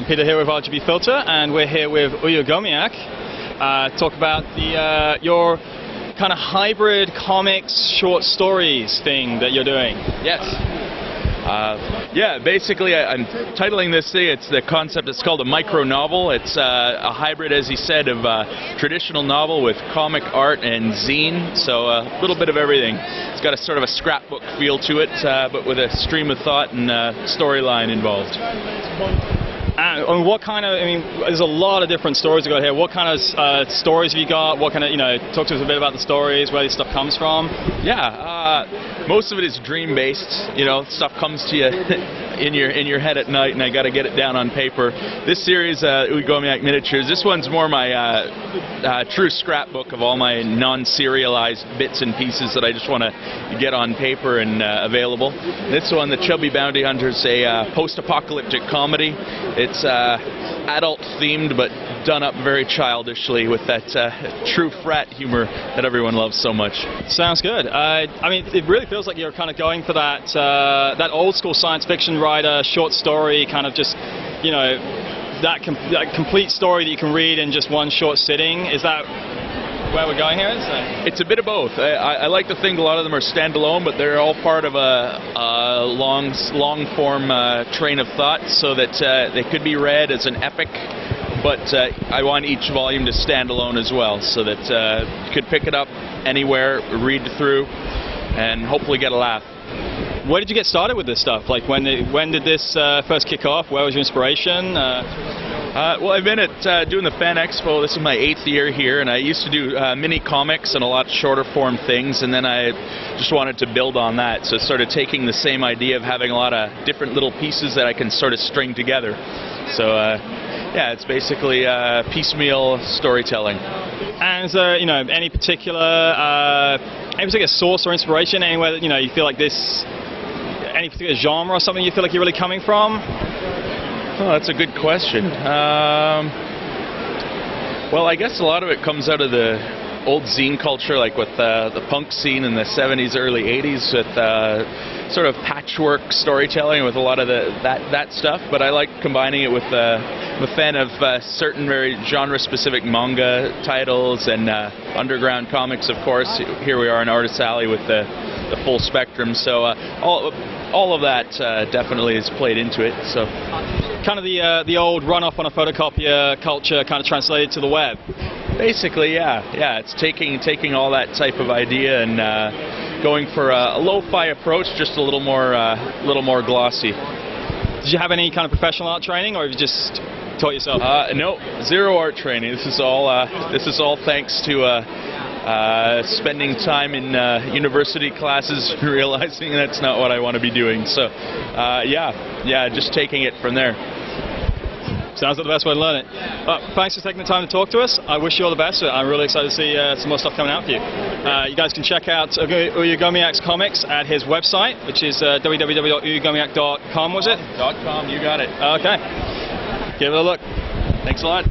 I'm Peter here with RGB Filter, and we're here with Uyugomiak. Talk about your kind of hybrid comics, short stories thing that you're doing. Yes. Yeah, basically I'm titling this thing, it's the concept, it's called a micro novel. It's a hybrid, as he said, of traditional novel with comic art and zine, so a little bit of everything. It's got a sort of a scrapbook feel to it, but with a stream of thought and storyline involved. And what kind of, I mean, there's a lot of different stories we got here. What kind of stories have you got? What kind of, talk to us a bit about the stories, where this stuff comes from. Yeah, most of it is dream-based. Stuff comes to you in your head at night, and I got to get it down on paper. This series, Uyugomiak Miniatures, this one's more my true scrapbook of all my non-serialized bits and pieces that I just want to get on paper and available. This one, The Chubby Bounty Hunter, is a post-apocalyptic comedy. It's adult-themed, but done up very childishly with that true frat humor that everyone loves so much. Sounds good. I mean, it really feels like you're kind of going for that that old-school science fiction writer, short story, kind of just, that complete story that you can read in just one short sitting. Is that where we're going here? It's a bit of both. I like to think a lot of them are standalone, but they're all part of a long-form train of thought, so that they could be read as an epic, but I want each volume to stand alone as well, so that you could pick it up anywhere, read through, and hopefully get a laugh. Where did you get started with this stuff? Like, when did this first kick off? Where was your inspiration? Well, I've been at doing the Fan Expo. This is my 8th year here, and I used to do mini comics and a lot shorter form things, and then I just wanted to build on that. So sort of taking the same idea of having a lot of different little pieces that I can sort of string together. So yeah, it's basically piecemeal storytelling. And is there, any particular source or inspiration, anywhere that you feel like this, any particular genre or something you feel like you're really coming from? Oh, that's a good question. Well, I guess a lot of it comes out of the old zine culture, like with the punk scene in the 70s, early 80s, with sort of patchwork storytelling with a lot of that stuff. But I like combining it with I'm a fan of certain very genre-specific manga titles and underground comics, of course. Here we are in Artist Alley with the full spectrum. So all of that definitely has played into it. So kind of the old run-off on a photocopier culture kind of translated to the web. Basically, yeah. It's taking all that type of idea and going for a lo-fi approach, just a little more glossy. Did you have any kind of professional art training, or have you just taught yourself? No, zero art training. This is all thanks to spending time in university classes, realizing that's not what I want to be doing. So, yeah, just taking it from there. Sounds like the best way to learn it. Thanks for taking the time to talk to us. I wish you all the best. I'm really excited to see some more stuff coming out for you. You guys can check out Uyugomiak's comics at his website, which is www.uyugomiak.com, was it? .com, you got it. Okay. Give it a look. Thanks a lot.